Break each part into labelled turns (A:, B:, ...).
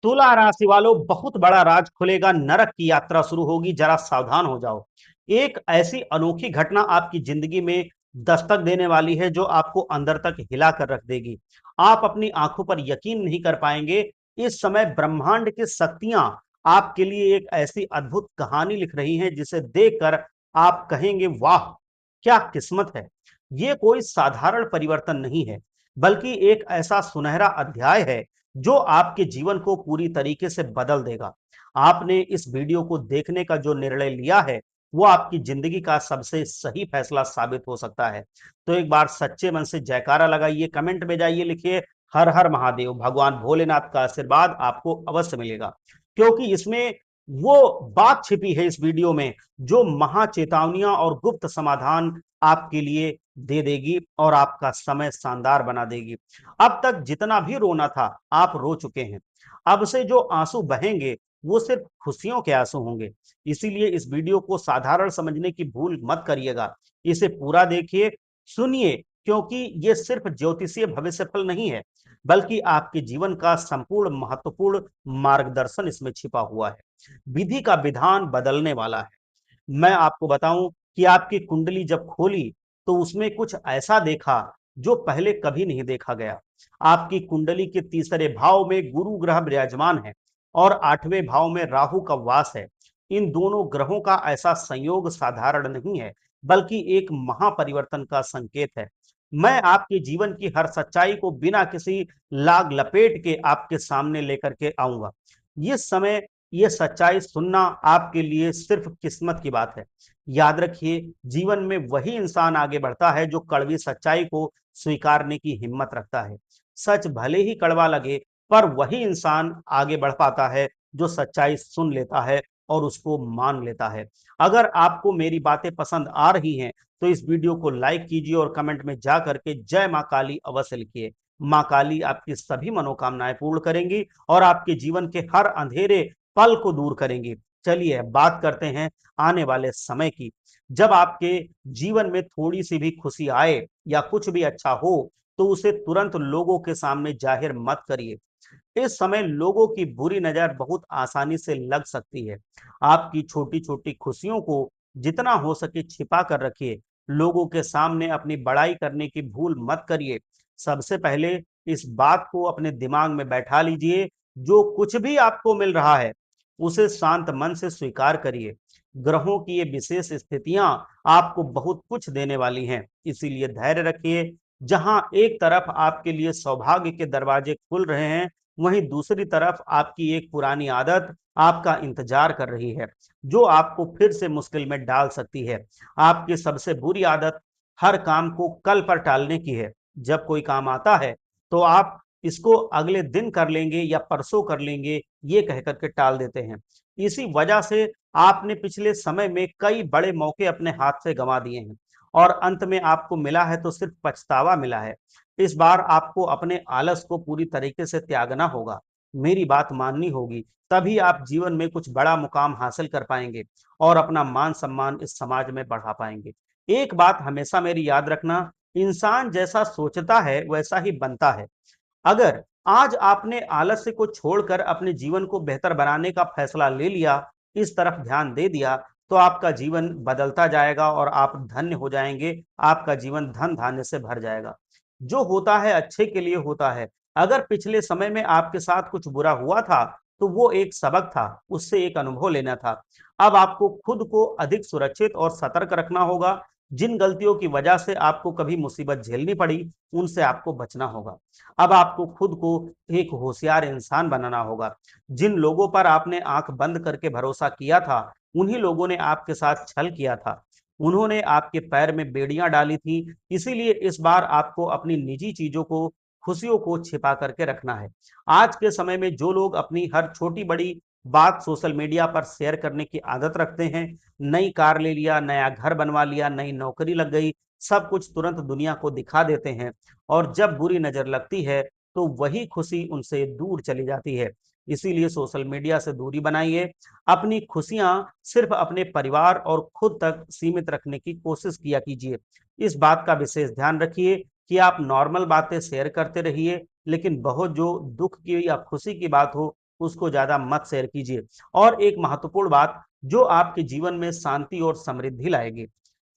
A: तुला राशि वालों, बहुत बड़ा राज खुलेगा, नरक की यात्रा शुरू होगी, जरा सावधान हो जाओ। एक ऐसी अनोखी घटना आपकी जिंदगी में दस्तक देने वाली है जो आपको अंदर तक हिला कर रख देगी। आप अपनी आंखों पर यकीन नहीं कर पाएंगे। इस समय ब्रह्मांड की शक्तियां आपके लिए एक ऐसी अद्भुत कहानी लिख रही हैं जिसे देखकर आप कहेंगे, वाह क्या किस्मत है। ये कोई साधारण परिवर्तन नहीं है, बल्कि एक ऐसा सुनहरा अध्याय है जो आपके जीवन को पूरी तरीके से बदल देगा। आपने इस वीडियो को देखने का जो निर्णय लिया है, वो आपकी जिंदगी का सबसे सही फैसला साबित हो सकता है। तो एक बार सच्चे मन से जयकारा लगाइए, कमेंट में जाइए, लिखिए हर हर महादेव, भगवान भोलेनाथ का आशीर्वाद आपको अवश्य मिलेगा। क्योंकि इसमें वो बात छिपी है इस वीडियो में जो महाचेतावनियां और गुप्त समाधान आपके लिए दे देगी और आपका समय शानदार बना देगी। अब तक जितना भी रोना था आप रो चुके हैं। अब से जो आंसू बहेंगे वो सिर्फ खुशियों के आंसू होंगे। इसीलिए इस वीडियो को साधारण समझने की भूल मत करिएगा। इसे पूरा देखिए, सुनिए, क्योंकि ये सिर्फ ज्योतिषीय भविष्य फल नहीं है, बल्कि आपके जीवन का संपूर्ण महत्वपूर्ण मार्गदर्शन इसमें छिपा हुआ है। विधि का विधान बदलने वाला है। मैं आपको बताऊं कि आपकी कुंडली जब खोली तो उसमें कुछ ऐसा देखा जो पहले कभी नहीं देखा गया। आपकी कुंडली के तीसरे भाव में गुरु ग्रह विराजमान है और आठवें भाव में राहु का वास है। इन दोनों ग्रहों का ऐसा संयोग साधारण नहीं है, बल्कि एक महापरिवर्तन का संकेत है। मैं आपके जीवन की हर सच्चाई को बिना किसी लाग लपेट के आपके सामने लेकर के आऊंगा। ये समय, ये सच्चाई सुनना आपके लिए सिर्फ किस्मत की बात है। याद रखिए, जीवन में वही इंसान आगे बढ़ता है जो कड़वी सच्चाई को स्वीकारने की हिम्मत रखता है। सच भले ही कड़वा लगे, पर वही इंसान आगे बढ़ पाता है जो सच्चाई सुन लेता है और उसको मान लेता है। अगर आपको मेरी बातें पसंद आ रही हैं तो इस वीडियो को लाइक कीजिए और कमेंट में जा करके जय मां काली अवश्य लिखिए। मां काली आपकी सभी मनोकामनाएं पूर्ण करेंगी और आपके जीवन के हर अंधेरे पल को दूर करेंगी। चलिए अब बात करते हैं आने वाले समय की। जब आपके जीवन में थोड़ी सी भी खुशी आए या कुछ भी अच्छा हो तो उसे तुरंत लोगों के सामने जाहिर मत करिए। इस समय लोगों की बुरी नजर बहुत आसानी से लग सकती है। आपकी छोटी छोटी खुशियों को जितना हो सके छिपा कर रखिए। लोगों के सामने अपनी बड़ाई करने की भूल मत करिए। सबसे पहले इस बात को अपने दिमाग में बैठा लीजिए, जो कुछ भी आपको मिल रहा है उसे शांत मन से स्वीकार करिए। ग्रहों की ये विशेष स्थितियां आपको बहुत कुछ देने वाली हैं, इसीलिए धैर्य रखिए। जहां एक तरफ आपके लिए सौभाग्य के दरवाजे खुल रहे हैं, वहीं दूसरी तरफ आपकी एक पुरानी आदत आपका इंतजार कर रही है, जो आपको फिर से मुश्किल में डाल सकती है। आपकी सबसे बुरी आदत हर काम को कल पर टालने की है। जब कोई काम आता है तो आप इसको अगले दिन कर लेंगे या परसों कर लेंगे, ये कह करके टाल देते हैं। इसी वजह से आपने पिछले समय में कई बड़े मौके अपने हाथ से गंवा दिए हैं और अंत में आपको मिला है तो सिर्फ पछतावा मिला है। इस बार आपको अपने आलस को पूरी तरीके से त्यागना होगा। मेरी बात माननी होगी, तभी आप जीवन में कुछ बड़ा मुकाम हासिल कर पाएंगे और अपना मान सम्मान इस समाज में बढ़ा पाएंगे। एक बात हमेशा मेरी याद रखना, इंसान जैसा सोचता है वैसा ही बनता है। अगर आज आपने आलस्य को छोड़कर अपने जीवन को बेहतर बनाने का फैसला ले लिया, इस तरफ ध्यान दे दिया, तो आपका जीवन बदलता जाएगा और आप धन्य हो जाएंगे। आपका जीवन धन धान्य से भर जाएगा। जो होता है अच्छे के लिए होता है। अगर पिछले समय में आपके साथ कुछ बुरा हुआ था तो वो एक सबक था, उससे एक अनुभव लेना था। अब आपको खुद को अधिक सुरक्षित और सतर्क रखना होगा। जिन गलतियों की वजह से आपको कभी मुसीबत झेलनी पड़ी, उनसे आपको बचना होगा। अब आपको खुद को एक होशियार इंसान बनाना होगा। जिन लोगों पर आपने आंख बंद करके भरोसा किया था, उन्हीं लोगों ने आपके साथ छल किया था। उन्होंने आपके पैर में बेड़ियां डाली थी। इसीलिए इस बार आपको अपनी निजी चीजों को, खुशियों को छिपा करके रखना है। आज के समय में जो लोग अपनी हर छोटी बड़ी बात सोशल मीडिया पर शेयर करने की आदत रखते हैं, नई कार ले लिया, नया घर बनवा लिया, नई नौकरी लग गई, सब कुछ तुरंत दुनिया को दिखा देते हैं और जब बुरी नजर लगती है तो वही खुशी उनसे दूर चली जाती है। इसीलिए सोशल मीडिया से दूरी बनाइए। अपनी खुशियां सिर्फ अपने परिवार और खुद तक सीमित रखने की कोशिश किया कीजिए। इस बात का विशेष ध्यान रखिए कि आप नॉर्मल बातें शेयर करते रहिए, लेकिन बहुत जो दुख की या खुशी की बात हो उसको ज्यादा मत शेयर कीजिए। और एक महत्वपूर्ण बात जो आपके जीवन में शांति और समृद्धि लाएगी,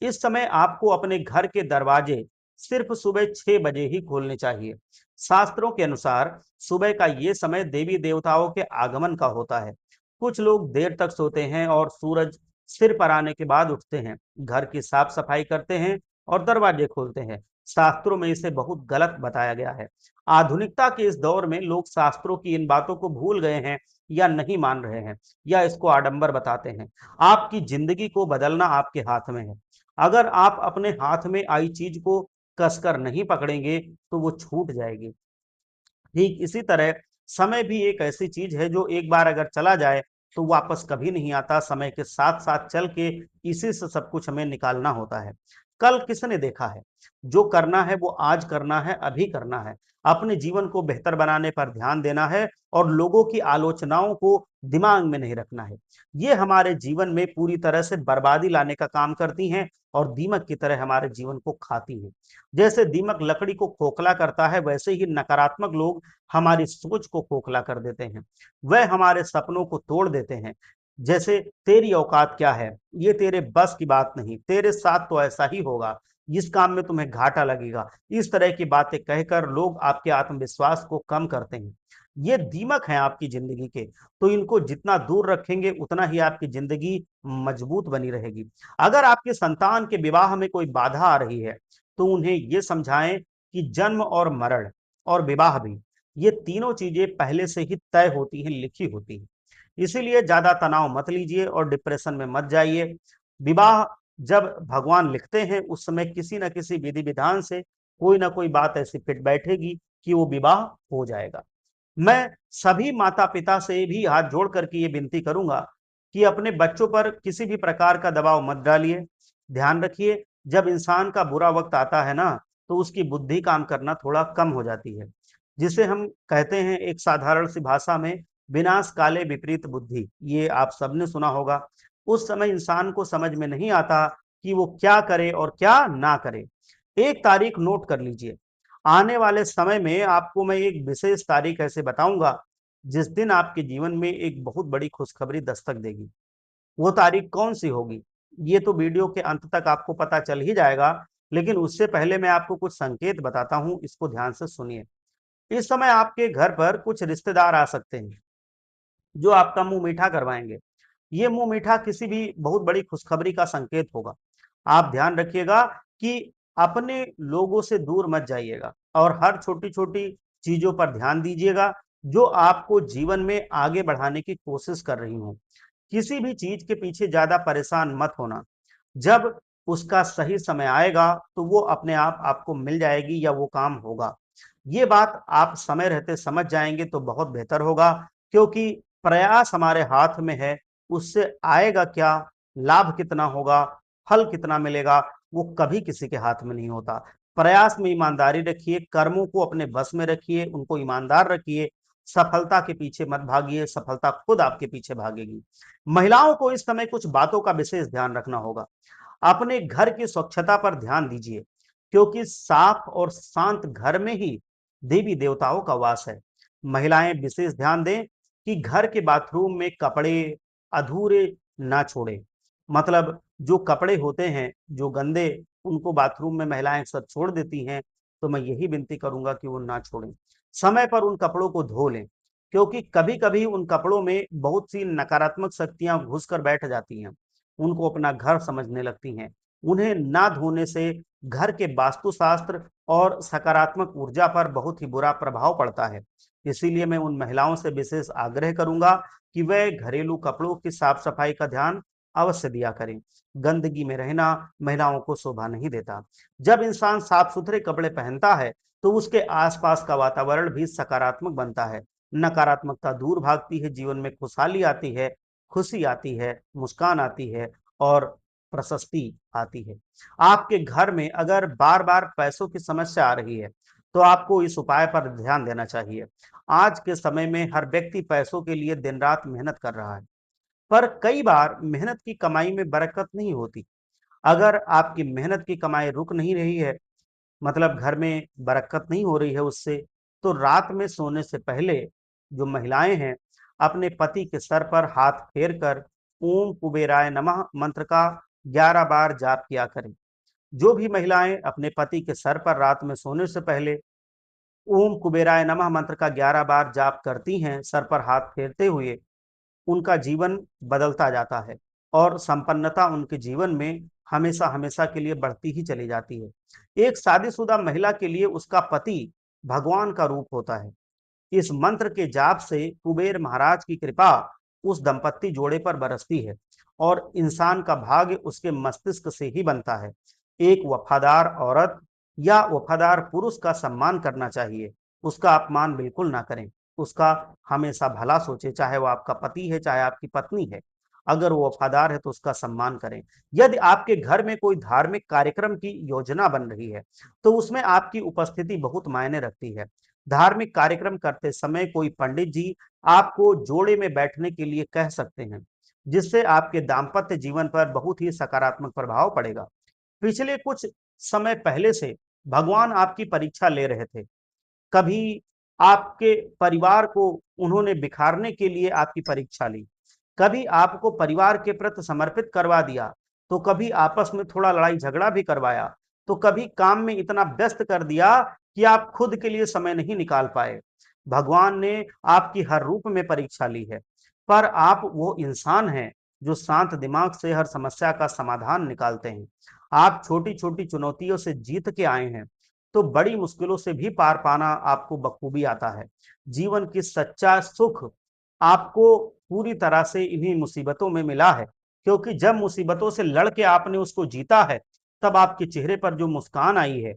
A: इस समय आपको अपने घर के दरवाजे सिर्फ सुबह 6 बजे ही खोलने चाहिए। शास्त्रों के अनुसार सुबह का ये समय देवी देवताओं के आगमन का होता है। कुछ लोग देर तक सोते हैं और सूरज सिर पर आने के बाद उठते हैं, घर की साफ सफाई करते हैं और दरवाजे खोलते हैं। शास्त्रों में इसे बहुत गलत बताया गया है। आधुनिकता के इस दौर में लोग शास्त्रों की इन बातों को भूल गए हैं या नहीं मान रहे हैं या इसको आडंबर बताते हैं। आपकी जिंदगी को बदलना आपके हाथ में है। अगर आप अपने हाथ में आई चीज को कसकर नहीं पकड़ेंगे तो वो छूट जाएगी। ठीक इसी तरह समय भी एक ऐसी चीज है जो एक बार अगर चला जाए तो वापस कभी नहीं आता। समय के साथ साथ चल के इसी से सब कुछ हमें निकालना होता है। कल किसने देखा है? जो करना है वो आज करना है, अभी करना है। अपने जीवन को बेहतर बनाने पर ध्यान देना है और लोगों की आलोचनाओं को दिमाग में नहीं रखना है। ये हमारे जीवन में पूरी तरह से बर्बादी लाने का काम करती हैं और दीमक की तरह हमारे जीवन को खाती हैं। जैसे दीमक लकड़ी को खोखला करता है, वैसे ही नकारात्मक लोग हमारी सोच को खोखला कर देते हैं। वह हमारे सपनों को तोड़ देते हैं। जैसे तेरी औकात क्या है, ये तेरे बस की बात नहीं, तेरे साथ तो ऐसा ही होगा, इस काम में तुम्हें घाटा लगेगा। इस तरह की बातें कहकर लोग आपके आत्मविश्वास को कम करते हैं। ये दीमक है आपकी जिंदगी के, तो इनको जितना दूर रखेंगे उतना ही आपकी जिंदगी मजबूत बनी रहेगी। अगर आपके संतान के विवाह में कोई बाधा आ रही है तो उन्हें ये समझाएं कि जन्म और मरण और विवाह भी, ये तीनों चीजें पहले से ही तय होती हैं, लिखी होती हैं। इसीलिए ज्यादा तनाव मत लीजिए और डिप्रेशन में मत जाइए। विवाह जब भगवान लिखते हैं उस समय किसी न किसी विधि विधान से कोई ना कोई बात ऐसी फिट बैठेगी कि वो विवाह हो जाएगा। मैं सभी माता पिता से भी हाथ जोड़ करके ये विनती करूंगा कि अपने बच्चों पर किसी भी प्रकार का दबाव मत डालिए। ध्यान रखिए, जब इंसान का बुरा वक्त आता है ना, तो उसकी बुद्धि काम करना थोड़ा कम हो जाती है, जिसे हम कहते हैं एक साधारण सी भाषा में विनाश काले विपरीत बुद्धि। ये आप सबने सुना होगा। उस समय इंसान को समझ में नहीं आता कि वो क्या करे और क्या ना करे। एक तारीख नोट कर लीजिए। आने वाले समय में आपको मैं एक विशेष तारीख ऐसे बताऊंगा जिस दिन आपके जीवन में एक बहुत बड़ी खुशखबरी दस्तक देगी। वो तारीख कौन सी होगी, ये तो वीडियो के अंत तक आपको पता चल ही जाएगा। लेकिन उससे पहले मैं आपको कुछ संकेत बताता हूं, इसको ध्यान से सुनिए। इस समय आपके घर पर कुछ रिश्तेदार आ सकते हैं जो आपका मुंह मीठा करवाएंगे। ये मुंह मीठा किसी भी बहुत बड़ी खुशखबरी का संकेत होगा। आप ध्यान रखिएगा कि अपने लोगों से दूर मत जाइएगा और हर छोटी छोटी चीजों पर ध्यान दीजिएगा जो आपको जीवन में आगे बढ़ाने की कोशिश कर रही हो। किसी भी चीज के पीछे ज्यादा परेशान मत होना। जब उसका सही समय आएगा तो वो अपने आप आपको मिल जाएगी या वो काम होगा। ये बात आप समय रहते समझ जाएंगे तो बहुत बेहतर होगा, क्योंकि प्रयास हमारे हाथ में है। उससे आएगा क्या, लाभ कितना होगा, फल कितना मिलेगा, वो कभी किसी के हाथ में नहीं होता। प्रयास में ईमानदारी रखिए, कर्मों को अपने बस में रखिए, उनको ईमानदार रखिए। सफलता के पीछे मत भागिए, सफलता खुद आपके पीछे भागेगी। महिलाओं को इस समय कुछ बातों का विशेष ध्यान रखना होगा। अपने घर की स्वच्छता पर ध्यान दीजिए, क्योंकि साफ और शांत घर में ही देवी देवताओं का वास है। महिलाएं विशेष ध्यान दें कि घर के बाथरूम में कपड़े अधूरे ना छोड़े। मतलब जो कपड़े होते हैं जो गंदे, उनको बाथरूम में महिलाएं सब छोड़ देती हैं, तो मैं यही विनती करूंगा कि वो ना छोड़ें। समय पर उन कपड़ों को धो लें, क्योंकि कभी कभी उन कपड़ों में बहुत सी नकारात्मक शक्तियां घुस कर बैठ जाती हैं, उनको अपना घर समझने लगती हैं। उन्हें ना धोने से घर के वास्तुशास्त्र और सकारात्मक ऊर्जा पर बहुत ही बुरा प्रभाव पड़ता है। इसीलिए मैं उन महिलाओं से विशेष आग्रह करूंगा कि वह घरेलू कपड़ों की साफ सफाई का ध्यान अवश्य दिया करें। गंदगी में रहना महिलाओं को शोभा नहीं देता। जब इंसान साफ सुथरे कपड़े पहनता है तो उसके आसपास का वातावरण भी सकारात्मक बनता है। नकारात्मकता दूर भागती है, जीवन में खुशहाली आती है, खुशी आती है, मुस्कान आती है और प्रशस्ति आती है। आपके घर में अगर बार बार पैसों की समस्या आ रही है तो आपको इस उपाय पर ध्यान देना चाहिए। आज के समय में हर व्यक्ति पैसों के लिए दिन रात मेहनत कर रहा है, पर कई बार मेहनत की कमाई में बरकत नहीं होती। अगर आपकी मेहनत की कमाई रुक नहीं रही है, मतलब घर में बरकत नहीं हो रही है उससे, तो रात में सोने से पहले जो महिलाएं हैं अपने पति के सर पर हाथ फेर कर ओम कुबेराय नमः मंत्र का 11 बार जाप किया करें। जो भी महिलाएं अपने पति के सर पर रात में सोने से पहले ओम कुबेराय नमः मंत्र का 11 बार जाप करती हैं, सर पर हाथ फेरते हुए, उनका जीवन बदलता जाता है और संपन्नता उनके जीवन में हमेशा हमेशा के लिए बढ़ती ही चली जाती है। एक शादीशुदा महिला के लिए उसका पति भगवान का रूप होता है। इस मंत्र के जाप से कुबेर महाराज की कृपा उस दंपत्ति जोड़े पर बरसती है और इंसान का भाग्य उसके मस्तिष्क से ही बनता है। एक वफादार औरत या वफादार पुरुष का सम्मान करना चाहिए, उसका अपमान बिल्कुल ना करें। उसका हमेशा भला सोचे, चाहे वो आपका पति है, चाहे आपकी पत्नी है। अगर वो वफादार है तो उसका सम्मान करें। यदि आपके घर में कोई धार्मिक कार्यक्रम की योजना बन रही है, तो उसमें आपकी उपस्थिति बहुत मायने रखती है। धार्मिक कार्यक्रम करते समय कोई पंडित जी आपको जोड़े में बैठने के लिए कह सकते हैं, जिससे आपके दाम्पत्य जीवन पर बहुत ही सकारात्मक प्रभाव पड़ेगा। पिछले कुछ समय पहले से भगवान आपकी परीक्षा ले रहे थे। कभी आपके परिवार को उन्होंने बिखारने के लिए आपकी परीक्षा ली, कभी आपको परिवार के प्रति समर्पित करवा दिया, तो कभी आपस में थोड़ा लड़ाई झगड़ा भी करवाया, तो कभी काम में इतना व्यस्त कर दिया कि आप खुद के लिए समय नहीं निकाल पाए। भगवान ने आपकी हर रूप में परीक्षा ली है, पर आप वो इंसान हैं जो शांत दिमाग से हर समस्या का समाधान निकालते हैं। आप छोटी-छोटी चुनौतियों से जीत के आए हैं, तो बड़ी मुश्किलों से भी पार पाना आपको बखूबी आता है। जीवन की सच्चा सुख आपको पूरी तरह से इन्हीं मुसीबतों में मिला है, क्योंकि जब मुसीबतों से लड़ के आपने उसको जीता है, तब आपके चेहरे पर जो मुस्कान आई है,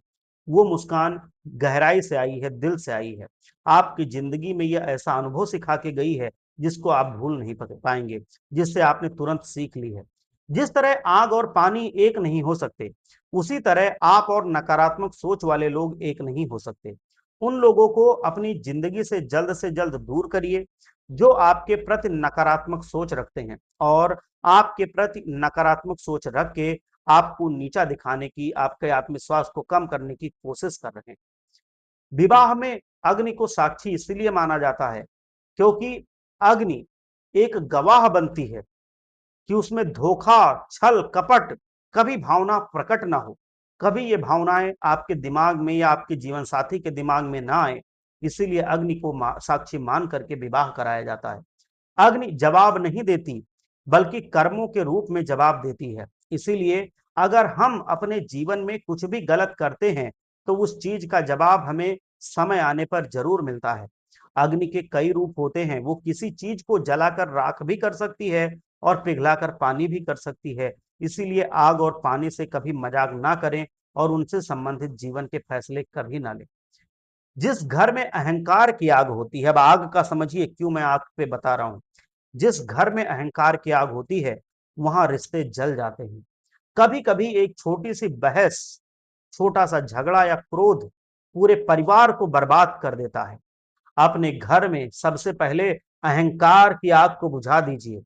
A: वो मुस्कान गहराई से आई है, दिल से आई है। आपकी ज़िंदगी में ये ऐसा अनुभव सिखा के गई है, जिसको आप भूल नहीं पाएँगे, जिससे आपने तुरंत सीख ली है। जिस तरह आग और पानी एक नहीं हो सकते, उसी तरह आप और नकारात्मक सोच वाले लोग एक नहीं हो सकते। उन लोगों को अपनी ज़िंदगी से जल्द दूर करिए, जो आपके प्रति नकारात्मक सोच रखते हैं और आपके प्रति नकारात्मक सोच रख के आपको नीचा दिखाने की, आपके आत्मविश्वास को कम करने की कोशिश कर रहे हैं। विवाह में अग्नि को साक्षी इसलिए माना जाता है, क्योंकि अग्नि एक गवाह बनती है कि उसमें धोखा, छल, कपट कभी भावना प्रकट ना हो। कभी ये भावनाएँ आपके दिमाग में या आपके जीवन साथी के दिमाग में ना आए, इसीलिए अग्नि को साक्षी मान करके विवाह कराया जाता है। अग्नि जवाब नहीं देती, बल्कि कर्मों के रूप में जवाब देती है। इसीलिए अगर हम अपने जीवन में कुछ भी गलत करते हैं, तो उस चीज़ का जवाब हमें समय आने पर ज़रूर मिलता है। अग्नि के कई रूप होते हैं, वो किसी चीज़ को जलाकर राख भी कर सकती है और पिघलाकर पानी भी कर सकती है। इसीलिए आग और पानी से कभी मजाक ना करें और उनसे संबंधित जीवन के फैसले कभी ना लें। जिस घर में अहंकार की आग होती है, अब आग का समझिए क्यों मैं आग पे बता रहा हूँ। जिस घर में अहंकार की आग होती है, वहां रिश्ते जल जाते हैं। कभी-कभी एक छोटी-सी बहस, छोटा-सा झगड़ा या क्रोध पूरे परिवार को बर्बाद कर देता है। अपने घर में सबसे पहले अहंकार की आग को बुझा दीजिए।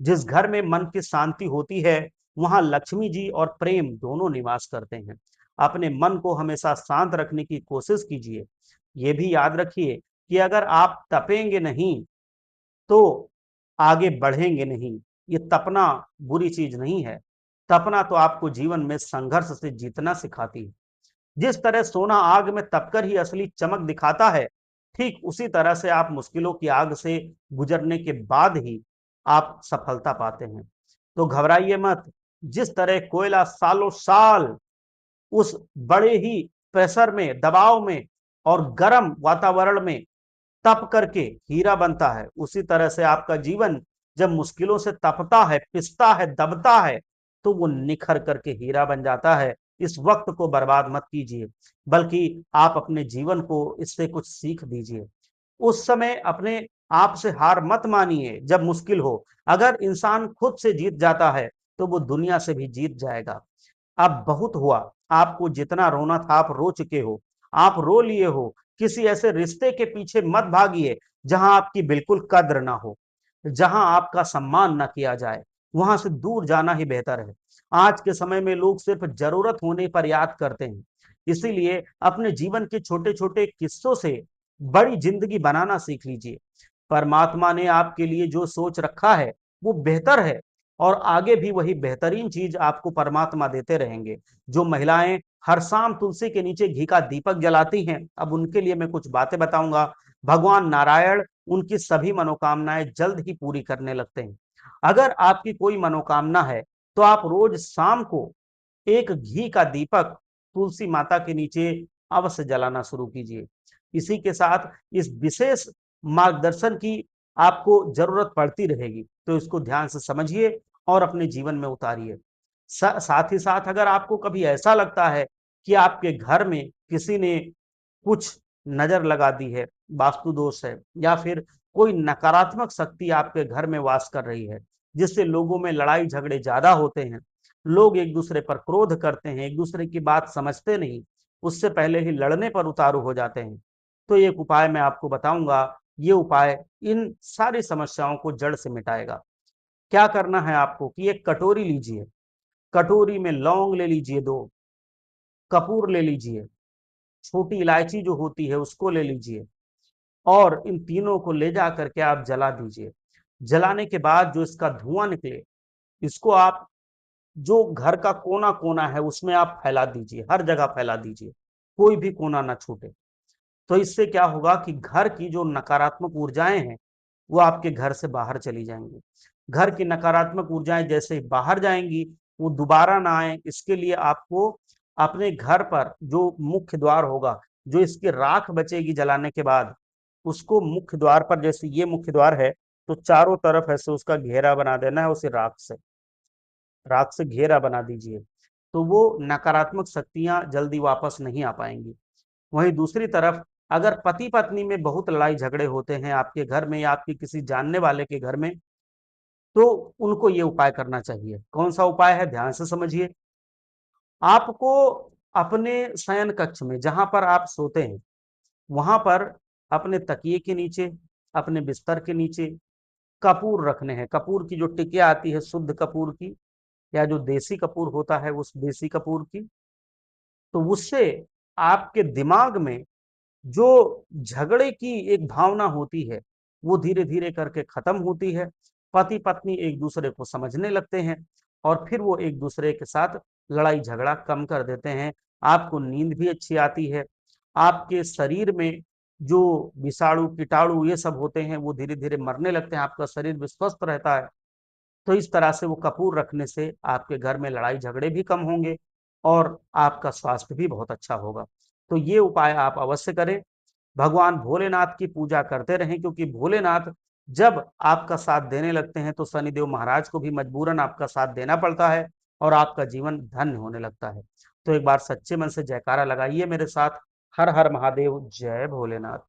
A: जिस घर में मन की शांति होती है, वहां लक्ष्मी जी और प्रेम दोनों निवास करते हैं। अपने मन को हमेशा शांत रखने की कोशिश कीजिए। ये भी याद रखिए कि अगर आप तपेंगे नहीं, तो आगे बढ़ेंगे नहीं। ये तपना बुरी चीज नहीं है। तपना तो आपको जीवन में संघर्ष से जीतना सिखाती है। जिस तरह सोना आग में तपकर ही असली चमक दिखाता है, ठीक उसी तरह से आप मुश्किलों की आग से गुजरने के बाद ही आप सफलता पाते हैं। तो घबराइए मत। जिस तरह कोयला सालों साल उस बड़े ही प्रेशर में, दबाव में और गर्म वातावरण में तप करके हीरा बनता है, उसी तरह से आपका जीवन जब मुश्किलों से तपता है, पिसता है, दबता है, तो वो निखर करके हीरा बन जाता है। इस वक्त को बर्बाद मत कीजिए, बल्कि आप अपने जीवन को इससे कुछ सीख दीजिए। उस समय अपने आप से हार मत मानिए जब मुश्किल हो। अगर इंसान खुद से जीत जाता है, तो वो दुनिया से भी जीत जाएगा। अब बहुत हुआ, आपको जितना रोना था आप रो चुके हो, आप रो लिए हो। किसी ऐसे रिश्ते के पीछे मत भागिए जहां आपकी बिल्कुल कद्र ना हो, जहां आपका सम्मान ना किया जाए, वहां से दूर जाना ही बेहतर है। आज के समय में लोग सिर्फ जरूरत होने पर याद करते हैं, इसीलिए अपने जीवन के छोटे छोटे किस्सों से बड़ी जिंदगी बनाना सीख लीजिए। परमात्मा ने आपके लिए जो सोच रखा है वो बेहतर है और आगे भी वही बेहतरीन चीज आपको परमात्मा देते रहेंगे। जो महिलाएं हर शाम तुलसी के नीचे घी का दीपक जलाती हैं, अब उनके लिए मैं कुछ बातें बताऊंगा। भगवान नारायण उनकी सभी मनोकामनाएं जल्द ही पूरी करने लगते हैं। अगर आपकी कोई मनोकामना है तो आप रोज शाम को एक घी का दीपक तुलसी माता के नीचे अवश्य जलाना शुरू कीजिए। इसी के साथ इस विशेष मार्गदर्शन की आपको जरूरत पड़ती रहेगी, तो इसको ध्यान से समझिए और अपने जीवन में उतारिए। साथ ही साथ अगर आपको कभी ऐसा लगता है कि आपके घर में किसी ने कुछ नजर लगा दी है, वास्तु दोष है या फिर कोई नकारात्मक शक्ति आपके घर में वास कर रही है, जिससे लोगों में लड़ाई झगड़े ज्यादा होते हैं, लोग एक दूसरे पर क्रोध करते हैं, एक दूसरे की बात समझते नहीं, उससे पहले ही लड़ने पर उतारू हो जाते हैं, तो एक उपाय मैं आपको बताऊंगा। ये उपाय इन सारी समस्याओं को जड़ से मिटाएगा। क्या करना है आपको कि एक कटोरी लीजिए, कटोरी में लौंग ले लीजिए, दो कपूर ले लीजिए, छोटी इलायची जो होती है उसको ले लीजिए और इन तीनों को ले जा करके आप जला दीजिए। जलाने के बाद जो इसका धुआं निकले, इसको आप जो घर का कोना कोना है उसमें आप फैला दीजिए, हर जगह फैला दीजिए, कोई भी कोना ना छूटे। तो इससे क्या होगा कि घर की जो नकारात्मक ऊर्जाएं हैं वो आपके घर से बाहर चली जाएंगी। घर की नकारात्मक ऊर्जाएं जैसे ही बाहर जाएंगी वो दोबारा ना आए, इसके लिए आपको अपने घर पर जो मुख्य द्वार होगा, जो इसकी राख बचेगी जलाने के बाद, उसको मुख्य द्वार पर, जैसे ये मुख्य द्वार है तो चारों तरफ ऐसे उसका घेरा बना देना है, उसे राख से घेरा बना दीजिए, तो वो नकारात्मक शक्तियां जल्दी वापस नहीं आ पाएंगी। वहीं दूसरी तरफ अगर पति पत्नी में बहुत लड़ाई झगड़े होते हैं आपके घर में या आपके किसी जानने वाले के घर में, तो उनको ये उपाय करना चाहिए। कौन सा उपाय है, ध्यान से समझिए। आपको अपने शयन कक्ष में जहां पर आप सोते हैं, वहां पर अपने तकिए के नीचे, अपने बिस्तर के नीचे कपूर रखने हैं। कपूर की जो टिकिया आती है शुद्ध कपूर की, या जो देसी कपूर होता है उस देसी कपूर की, तो उससे आपके दिमाग में जो झगड़े की एक भावना होती है वो धीरे धीरे करके खत्म होती है। पति पत्नी एक दूसरे को समझने लगते हैं और फिर वो एक दूसरे के साथ लड़ाई झगड़ा कम कर देते हैं। आपको नींद भी अच्छी आती है। आपके शरीर में जो विषाणु कीटाणु ये सब होते हैं वो धीरे धीरे मरने लगते हैं, आपका शरीर भी स्वस्थ रहता है। तो इस तरह से वो कपूर रखने से आपके घर में लड़ाई झगड़े भी कम होंगे और आपका स्वास्थ्य भी बहुत अच्छा होगा। तो ये उपाय आप अवश्य करें। भगवान भोलेनाथ की पूजा करते रहें, क्योंकि भोलेनाथ जब आपका साथ देने लगते हैं तो शनिदेव महाराज को भी मजबूरन आपका साथ देना पड़ता है और आपका जीवन धन्य होने लगता है। तो एक बार सच्चे मन से जयकारा लगाइए मेरे साथ। हर हर महादेव, जय भोलेनाथ।